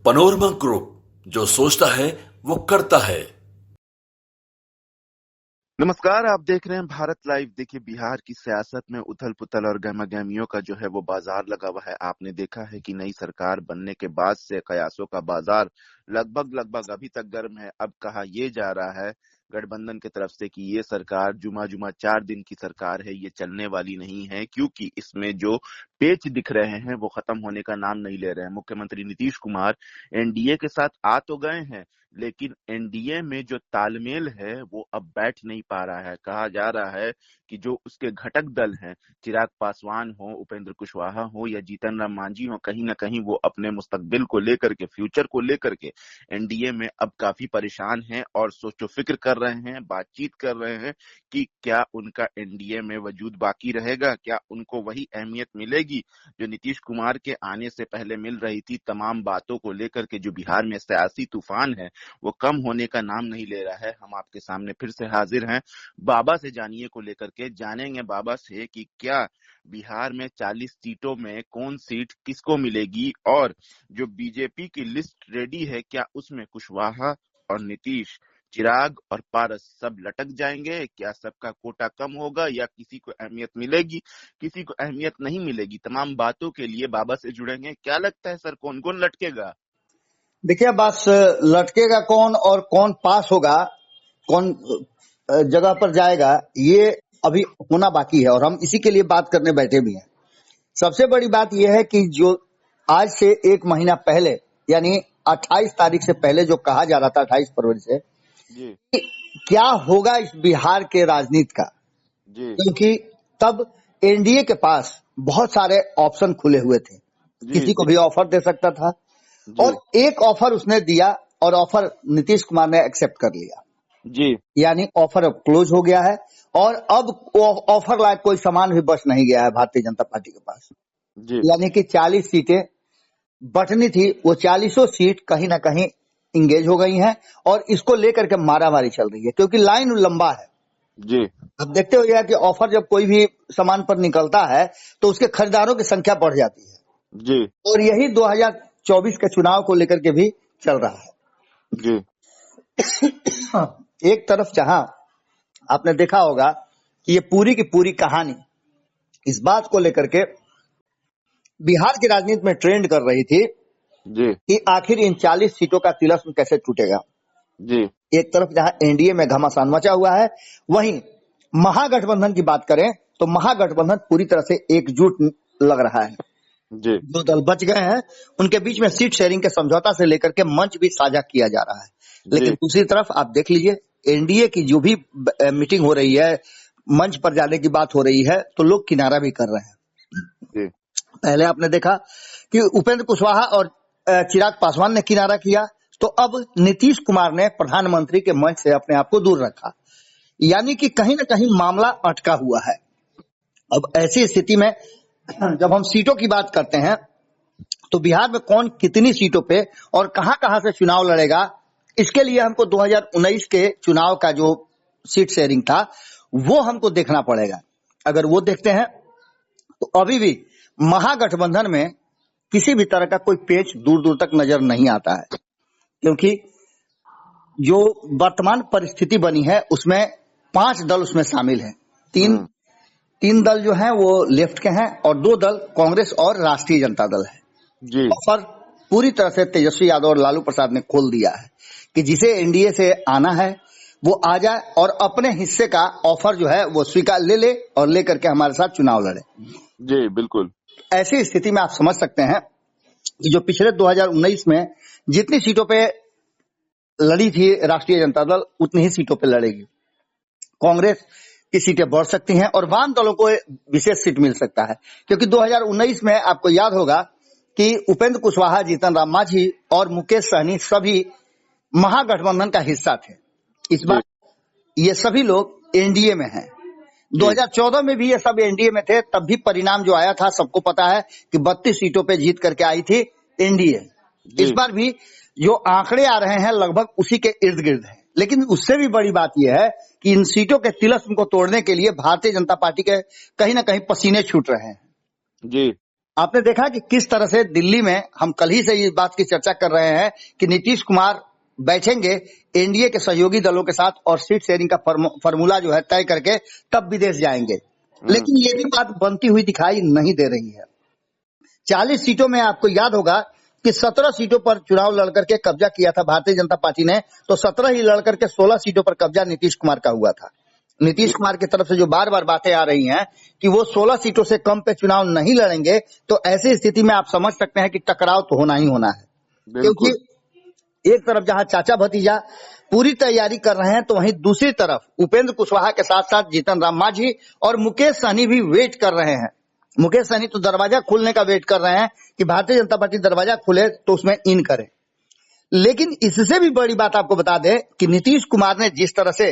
Panorama group, जो सोचता है वो करता है। नमस्कार, आप देख रहे हैं भारत लाइव। देखिए, बिहार की सियासत में उथल पुथल और गहमागहमियों का जो है वो बाजार लगा हुआ है। आपने देखा है कि नई सरकार बनने के बाद से कयासों का बाजार लगभग अभी तक गर्म है। अब कहा यह जा रहा है गठबंधन की तरफ से कि ये सरकार जुमा 4 दिन की सरकार है, ये चलने वाली नहीं है, क्योंकि इसमें जो पेच दिख रहे हैं वो खत्म होने का नाम नहीं ले रहे हैं। मुख्यमंत्री नीतीश कुमार एनडीए के साथ आ तो गए हैं, लेकिन एनडीए में जो तालमेल है वो अब बैठ नहीं पा रहा है। कहा जा रहा है कि जो उसके घटक दल हैं, चिराग पासवान हो, उपेंद्र कुशवाहा हो या जीतन राम मांझी हो, कहीं ना कहीं वो अपने मुस्तकबिल को लेकर के, फ्यूचर को लेकर के एनडीए में अब काफी परेशान हैं और सोचो फिक्र कर रहे हैं, बातचीत कर रहे हैं कि क्या उनका एनडीए में वजूद बाकी रहेगा, क्या उनको वही अहमियत मिलेगी जो नीतीश कुमार के आने से पहले मिल रही थी। तमाम बातों को लेकर के जो बिहार में सियासी तूफान है वो कम होने का नाम नहीं ले रहा है। हम आपके सामने फिर से हाजिर हैं बाबा से जानिए को लेकर के। जानेंगे बाबा से कि क्या बिहार में 40 सीटों में कौन सीट किसको मिलेगी, और जो बीजेपी की लिस्ट रेडी है क्या उसमें कुशवाहा और नीतीश, चिराग और पारस सब लटक जाएंगे, क्या सबका कोटा कम होगा या किसी को अहमियत मिलेगी, किसी को अहमियत नहीं मिलेगी। तमाम बातों के लिए बाबा से जुड़ेंगे। क्या लगता है सर, कौन कौन लटकेगा? देखिए, बस लटकेगा कौन और कौन पास होगा, कौन जगह पर जाएगा, ये अभी होना बाकी है और हम इसी के लिए बात करने बैठे भी हैं। सबसे बड़ी बात यह है कि जो आज से 1 महीना पहले, यानी 28 तारीख से पहले जो कहा जा रहा था, 28 फरवरी से, जी कि क्या होगा इस बिहार के राजनीति का, जी क्योंकि तब एनडीए के पास बहुत सारे ऑप्शन खुले हुए थे, जी किसी को भी ऑफर दे सकता था। जी और एक ऑफर उसने दिया और ऑफर नीतीश कुमार ने एक्सेप्ट कर लिया, जी यानी ऑफर अब क्लोज हो गया है और अब ऑफर लायक कोई सामान भी बच नहीं गया है भारतीय जनता पार्टी के पास। जी यानी कि 40 सीटें बचनी थी, वो 40 सीट कहीं ना कहीं इंगेज हो गई हैं और इसको लेकर के मारामारी चल रही है, क्योंकि लाइन लंबा है। जी अब देखते हो कि ऑफर जब कोई भी सामान पर निकलता है तो उसके खरीदारों की संख्या बढ़ जाती है, जी और यही 2024 के चुनाव को लेकर के भी चल रहा है। जी एक तरफ जहां आपने देखा होगा कि ये पूरी की पूरी कहानी इस बात को लेकर के बिहार की राजनीति में ट्रेंड कर रही थी जी कि आखिर इन 40 सीटों का तिलिस्म कैसे टूटेगा। जी एक तरफ जहां एनडीए में घमासान मचा हुआ है, वहीं महागठबंधन की बात करें तो महागठबंधन पूरी तरह से एकजुट लग रहा है। जी जो दल बच गए हैं उनके बीच में सीट शेयरिंग के समझौता से लेकर के मंच भी साझा किया जा रहा है। लेकिन दूसरी तरफ आप देख लीजिए, एनडीए की जो भी मीटिंग हो रही है, मंच पर जाने की बात हो रही है, तो लोग किनारा भी कर रहे हैं। जी पहले आपने देखा कि उपेंद्र कुशवाहा और चिराग पासवान ने किनारा किया, तो अब नीतीश कुमार ने प्रधानमंत्री के मंच से अपने आप को दूर रखा, यानी कि कहीं ना कहीं मामला अटका हुआ है। अब ऐसी स्थिति में जब हम सीटों की बात करते हैं तो बिहार में कौन कितनी सीटों पे और कहां से चुनाव लड़ेगा, इसके लिए हमको 2019 के चुनाव का जो सीट शेयरिंग था वो हमको देखना पड़ेगा। अगर वो देखते हैं तो अभी भी महागठबंधन में किसी भी तरह का कोई पेच दूर दूर तक नजर नहीं आता है, क्योंकि जो वर्तमान परिस्थिति बनी है उसमें 5 दल उसमें शामिल हैं। तीन दल जो हैं वो लेफ्ट के हैं और 2 दल कांग्रेस और राष्ट्रीय जनता दल है। जी ऑफर पूरी तरह से तेजस्वी यादव और लालू प्रसाद ने खोल दिया है कि जिसे एनडीए से आना है वो आ जाए और अपने हिस्से का ऑफर जो है वो स्वीकार ले और लेकर के हमारे साथ चुनाव लड़े। जी बिल्कुल। ऐसी स्थिति में आप समझ सकते हैं कि जो पिछले 2019 में जितनी सीटों पे लड़ी थी राष्ट्रीय जनता दल, उतनी ही सीटों पे लड़ेगी। कांग्रेस की सीटें बढ़ सकती हैं और वाम दलों को विशेष सीट मिल सकता है, क्योंकि 2019 में आपको याद होगा कि उपेंद्र कुशवाहा, जीतन राम मांझी और मुकेश सहनी सभी महागठबंधन का हिस्सा थे। इस बार ये सभी लोग एनडीए में हैं। 2014 में भी ये सब एनडीए में थे, तब भी परिणाम जो आया था सबको पता है कि 32 सीटों पे जीत करके आई थी एनडीए। इस बार भी जो आंकड़े आ रहे हैं लगभग उसी के इर्द गिर्द है। लेकिन उससे भी बड़ी बात यह है कि इन सीटों के तिलिस्म को तोड़ने के लिए भारतीय जनता पार्टी के कहीं ना कहीं पसीने छूट रहे हैं। जी आपने देखा कि किस तरह से दिल्ली में हम कल ही से इस बात की चर्चा कर रहे हैं कि नीतीश कुमार बैठेंगे एनडीए के सहयोगी दलों के साथ और सीट शेयरिंग का फॉर्मूला जो है तय करके तब विदेश जाएंगे। लेकिन ये भी बात बनती हुई दिखाई नहीं दे रही है। 40 सीटों में आपको याद होगा कि 17 सीटों पर चुनाव लड़कर के कब्जा किया था भारतीय जनता पार्टी ने, तो 17 ही लड़कर के 16 सीटों पर कब्जा नीतीश कुमार का हुआ था। नीतीश कुमार की तरफ से जो बार बार बातें आ रही हैं कि वो 16 सीटों से कम पे चुनाव नहीं लड़ेंगे, तो ऐसी स्थिति में आप समझ सकते हैं कि टकराव तो होना ही होना है। क्योंकि एक तरफ जहां चाचा भतीजा पूरी तैयारी कर रहे हैं, तो वहीं दूसरी तरफ उपेंद्र कुशवाहा के साथ साथ जीतन राम मांझी और मुकेश सहनी भी वेट कर रहे हैं। मुकेश सहनी तो दरवाजा खुलने का वेट कर रहे हैं कि भारतीय जनता पार्टी दरवाजा खुले तो उसमें इन करे। लेकिन इससे भी बड़ी बात आपको बता दें कि नीतीश कुमार ने जिस तरह से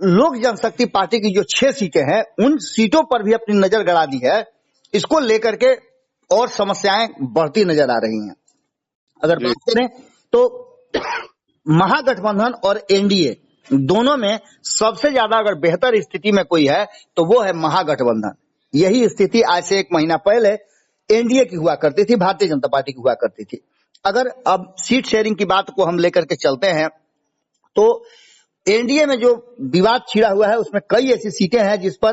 लोक जनशक्ति पार्टी की जो 6 सीटें हैं उन सीटों पर भी अपनी नजर गड़ा दी है। इसको लेकर के और समस्याएं बढ़ती नजर आ रही हैं। अगर बात करें तो महागठबंधन और एनडीए दोनों में सबसे ज्यादा अगर बेहतर स्थिति में कोई है तो वो है महागठबंधन। यही स्थिति आज से 1 महीना पहले एनडीए की हुआ करती थी, भारतीय जनता पार्टी की हुआ करती थी। अगर अब सीट शेयरिंग की बात को हम लेकर के चलते हैं तो एनडीए में जो विवाद छिड़ा हुआ है उसमें कई ऐसी सीटें हैं जिस पर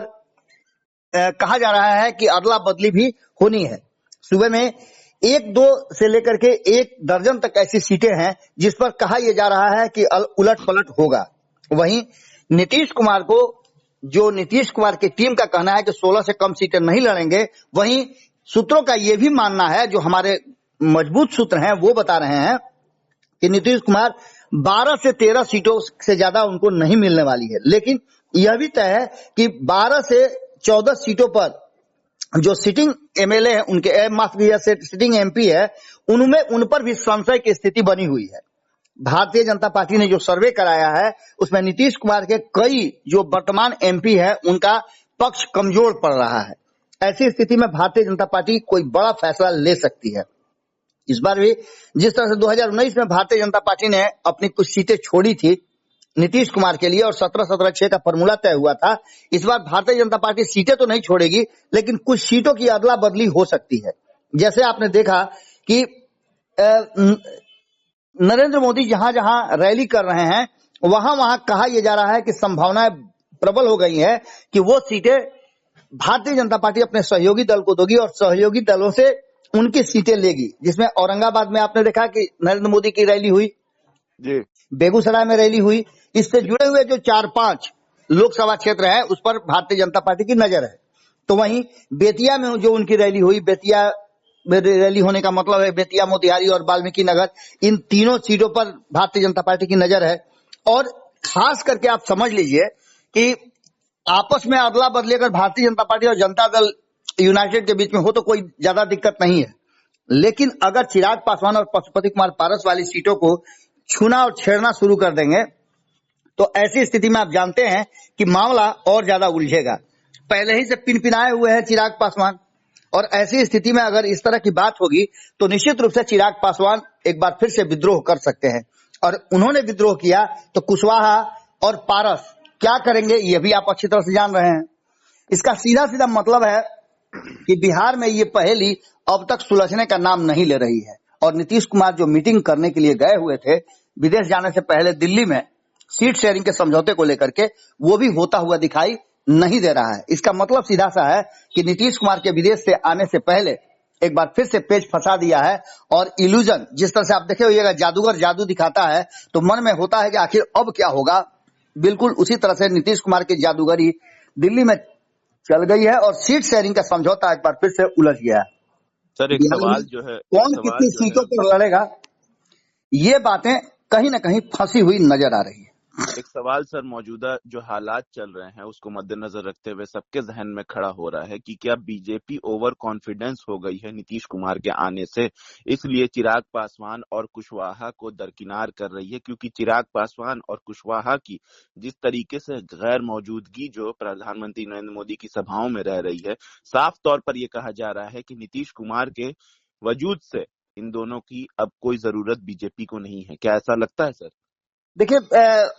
कहा जा रहा है कि अदला बदली भी होनी है। सुबह में 1-2 से लेकर के 1 दर्जन तक ऐसी सीटें हैं जिस पर कहा यह जा रहा है कि उलट पलट होगा। वहीं नीतीश कुमार को, जो नीतीश कुमार की टीम का कहना है कि 16 से कम सीटें नहीं लड़ेंगे, वहीं सूत्रों का यह भी मानना है, जो हमारे मजबूत सूत्र हैं वो बता रहे हैं कि नीतीश कुमार 12 से 13 सीटों से ज्यादा उनको नहीं मिलने वाली है। लेकिन यह भी तय है कि 12 से 14 सीटों पर जो सिटिंग एमएलए है उनके, माफ कीजिए, सिटिंग एमपी है, उनमें उन पर भी संशय की स्थिति बनी हुई है। भारतीय जनता पार्टी ने जो सर्वे कराया है उसमें नीतीश कुमार के कई जो वर्तमान एमपी है उनका पक्ष कमजोर पड़ रहा है। ऐसी स्थिति में भारतीय जनता पार्टी कोई बड़ा फैसला ले सकती है। इस बार भी जिस तरह से 2019 में भारतीय जनता पार्टी ने अपनी कुछ सीटें छोड़ी थी नीतीश कुमार के लिए और 17-17-6 का फॉर्मूला तय हुआ था, इस बार भारतीय जनता पार्टी सीटें तो नहीं छोड़ेगी लेकिन कुछ सीटों की अदला बदली हो सकती है। जैसे आपने देखा कि नरेंद्र मोदी जहां जहां रैली कर रहे हैं वहां वहां कहा यह जा रहा है कि संभावनाएं प्रबल हो गई है कि वो सीटें भारतीय जनता पार्टी अपने सहयोगी दल को दोगी और सहयोगी दलों से उनकी सीटें लेगी। जिसमें औरंगाबाद में आपने देखा कि नरेंद्र मोदी की रैली हुई जी, बेगूसराय में रैली हुई। इससे जुड़े हुए जो 4-5 लोकसभा क्षेत्र है उस पर भारतीय जनता पार्टी की नजर है। तो वहीं बेतिया में जो उनकी रैली हुई, बेतिया में रैली होने का मतलब है बेतिया, मोतिहारी और वाल्मीकि नगर, इन तीनों सीटों पर भारतीय जनता पार्टी की नजर है। और खास करके आप समझ लीजिए कि आपस में अदला बदली अगर भारतीय जनता पार्टी और जनता दल यूनाइटेड के बीच में हो तो कोई ज्यादा दिक्कत नहीं है। लेकिन अगर चिराग पासवान और पशुपति कुमार पारस वाली सीटों को छूना और छेड़ना शुरू कर देंगे तो ऐसी स्थिति में आप जानते हैं कि मामला और ज्यादा उलझेगा। पहले ही से पिनपिनाए हुए हैं चिराग पासवान, और ऐसी स्थिति में अगर इस तरह की बात होगी तो निश्चित रूप से चिराग पासवान एक बार फिर से विद्रोह कर सकते हैं। और उन्होंने विद्रोह किया तो कुशवाहा और पारस क्या करेंगे ये भी आप अच्छी तरह से जान रहे हैं। इसका सीधा सीधा मतलब है कि बिहार में ये पहेली अब तक सुलझने का नाम नहीं ले रही है। और नीतीश कुमार जो मीटिंग करने के लिए गए हुए थे विदेश जाने से पहले दिल्ली में सीट शेयरिंग के समझौते को लेकर के, वो भी होता हुआ दिखाई नहीं दे रहा है। इसका मतलब सीधा सा है कि नीतीश कुमार के विदेश से आने से पहले एक बार फिर से पेच फंसा दिया है। और इल्यूजन, जिस तरह से आप देखे होइएगा जादूगर जादू दिखाता है तो मन में होता है कि आखिर अब क्या होगा, बिल्कुल उसी तरह से नीतीश कुमार की जादूगरी दिल्ली में चल गई है और सीट शेयरिंग का समझौता एक बार फिर से उलझ गया है। सर एक सवाल जो है, कौन कितनी सीटों पर लड़ेगा, ये बातें कहीं ना कहीं फंसी हुई नजर आ रही है। एक सवाल सर, मौजूदा जो हालात चल रहे हैं उसको मद्देनजर रखते हुए सबके जहन में खड़ा हो रहा है कि क्या बीजेपी ओवर कॉन्फिडेंस हो गई है नीतीश कुमार के आने से, इसलिए चिराग पासवान और कुशवाहा को दरकिनार कर रही है। क्योंकि चिराग पासवान और कुशवाहा की जिस तरीके से गैर मौजूदगी जो प्रधानमंत्री नरेंद्र मोदी की सभाओं में रह रही है, साफ तौर पर यह कहा जा रहा है कि नीतीश कुमार के वजूद से इन दोनों की अब कोई जरूरत बीजेपी को नहीं है। क्या ऐसा लगता है सर? देखिए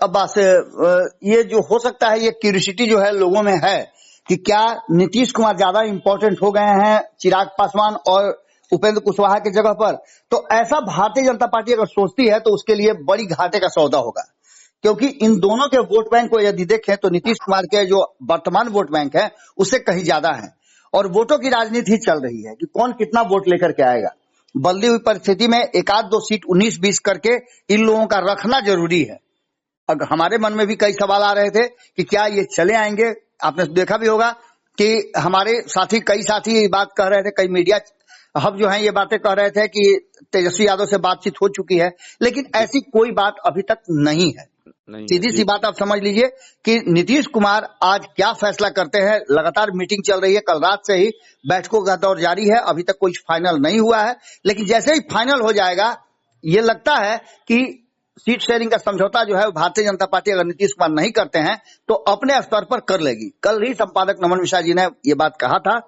अब्बास, ये जो हो सकता है ये क्यूरियोसिटी जो है लोगों में है कि क्या नीतीश कुमार ज्यादा इंपॉर्टेंट हो गए हैं चिराग पासवान और उपेंद्र कुशवाहा की जगह पर, तो ऐसा भारतीय जनता पार्टी अगर सोचती है तो उसके लिए बड़ी घाटे का सौदा होगा। क्योंकि इन दोनों के वोट बैंक को यदि देखें तो नीतीश कुमार के जो वर्तमान वोट बैंक है उससे कहीं ज्यादा है, और वोटों की राजनीति चल रही है कि कौन कितना वोट लेकर के आएगा। बदली हुई परिस्थिति में एक आध दो सीट 19-20 करके इन लोगों का रखना जरूरी है। अगर हमारे मन में भी कई सवाल आ रहे थे कि क्या ये चले आएंगे। आपने देखा भी होगा कि हमारे साथी कई साथी ये बात कह रहे थे, कई मीडिया हब जो है ये बातें कह रहे थे कि तेजस्वी यादव से बातचीत हो चुकी है, लेकिन ऐसी कोई बात अभी तक नहीं है। सीधी सी बात आप समझ लीजिए कि नीतीश कुमार आज क्या फैसला करते हैं। लगातार मीटिंग चल रही है, कल रात से ही बैठकों का दौर जारी है, अभी तक कुछ फाइनल नहीं हुआ है। लेकिन जैसे ही फाइनल हो जाएगा ये लगता है कि सीट शेयरिंग का समझौता जो है भारतीय जनता पार्टी अगर नीतीश कुमार नहीं करते हैं तो अपने स्तर पर कर लेगी। कल ही संपादक नमन मिश्रा जी ने ये बात कहा था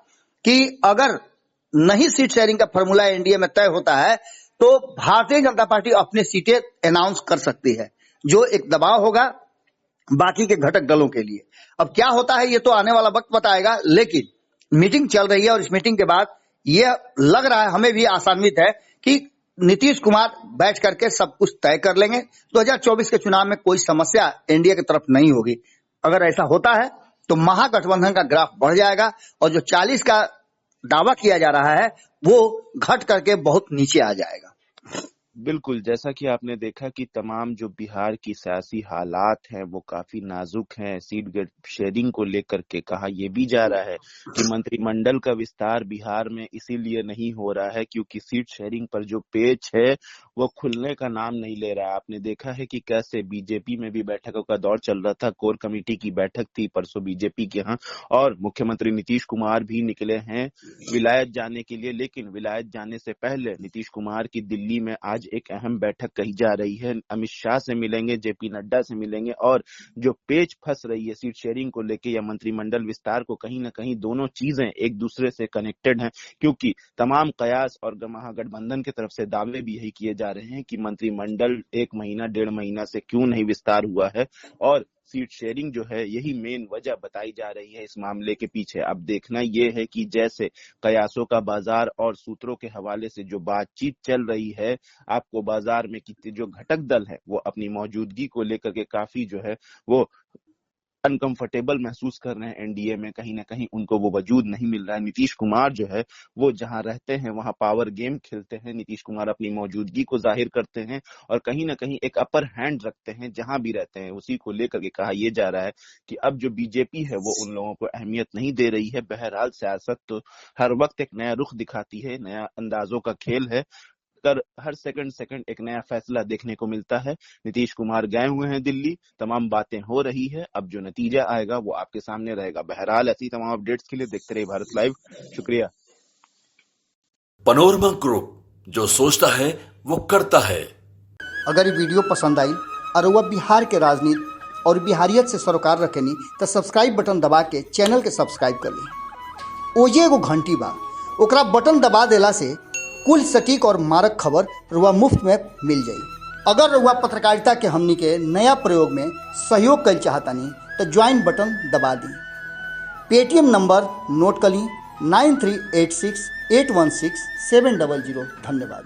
कि अगर नहीं सीट शेयरिंग का फॉर्मूला एनडीए में तय होता है तो भारतीय जनता पार्टी अपनी सीटें अनाउंस कर सकती है, जो एक दबाव होगा बाकी के घटक दलों के लिए। अब क्या होता है ये तो आने वाला वक्त बताएगा, लेकिन मीटिंग चल रही है और इस मीटिंग के बाद ये लग रहा है, हमें भी आशान्वित है कि नीतीश कुमार बैठ करके सब कुछ तय कर लेंगे। 2024 के चुनाव में कोई समस्या एनडीए की तरफ नहीं होगी। अगर ऐसा होता है तो महागठबंधन का ग्राफ बढ़ जाएगा और जो 40 का दावा किया जा रहा है वो घट करके बहुत नीचे आ जाएगा। बिल्कुल, जैसा कि आपने देखा कि तमाम जो बिहार की सियासी हालात हैं वो काफी नाजुक हैं। सीट शेयरिंग को लेकर के कहा यह भी जा रहा है कि मंत्रिमंडल का विस्तार बिहार में इसीलिए नहीं हो रहा है क्योंकि सीट शेयरिंग पर जो पेच है वो खुलने का नाम नहीं ले रहा है। आपने देखा है कि कैसे बीजेपी में भी बैठकों का दौर चल रहा था। कोर कमेटी की बैठक थी परसों बीजेपी के यहाँ, और मुख्यमंत्री नीतीश कुमार भी निकले हैं विलायत जाने के लिए। लेकिन विलायत जाने से पहले नीतीश कुमार की दिल्ली में आज एक अहम बैठक कही जा रही है। अमित शाह से मिलेंगे, जेपी नड्डा से मिलेंगे, और जो पेच फंस रही है सीट शेयरिंग को लेके या मंत्रिमंडल विस्तार को, कहीं ना कहीं दोनों चीजें एक दूसरे से कनेक्टेड हैं। क्योंकि तमाम कयास और महागठबंधन की तरफ से दावे भी यही किए जा रहे हैं कि मंत्रिमंडल 1 महीना 1.5 महीना से क्यों नहीं विस्तार हुआ है, और सीट शेयरिंग जो है यही मेन वजह बताई जा रही है इस मामले के पीछे। अब देखना यह है कि जैसे कयासों का बाजार और सूत्रों के हवाले से जो बातचीत चल रही है, आपको बाजार में कितने जो घटक दल है वो अपनी मौजूदगी को लेकर के काफी जो है वो अनकंफर्टेबल महसूस कर रहे हैं। एनडीए में कहीं ना कहीं उनको वो वजूद नहीं मिल रहा है। नीतीश कुमार जो है वो जहां रहते हैं वहां पावर गेम खेलते हैं। नीतीश कुमार अपनी मौजूदगी को जाहिर करते हैं और कहीं ना कहीं एक अपर हैंड रखते हैं जहां भी रहते हैं। उसी को लेकर के कहा यह जा रहा है कि अब जो बीजेपी है वो उन लोगों को अहमियत नहीं दे रही है। बहरहाल सियासत तो हर वक्त एक नया रुख दिखाती है, नया अंदाजों का खेल है। हर सेकंड एक नया फैसला देखने को मिलता है। नीतीश कुमार गए हुए हैं दिल्ली, तमाम बातें हो रही है, अब जो नतीजा आएगा वो आपके सामने रहेगा। बहरहाल ऐसी तमाम अपडेट्स के लिए देखते रहिए भारत लाइव। शुक्रिया। पनोरमा ग्रुप, जो सोचता है वो करता है। अगर ये वीडियो पसंद आई और वह बिहार के राजनीति और बिहारियत से सरोकार रखेनी तो सब्सक्राइब बटन दबा के चैनल के सब्सक्राइब कर ली। ओजे एगो घंटी बा, ओकरा बटन दबा देला से कुल सटीक और मारक खबर रुआ मुफ्त में मिल जाई। अगर रुआ पत्रकारिता के हमनी के नया प्रयोग में सहयोग कर चाहतानी तो ज्वाइन बटन दबा दी। पेटीएम नंबर नोट कर ली 9386816700। धन्यवाद।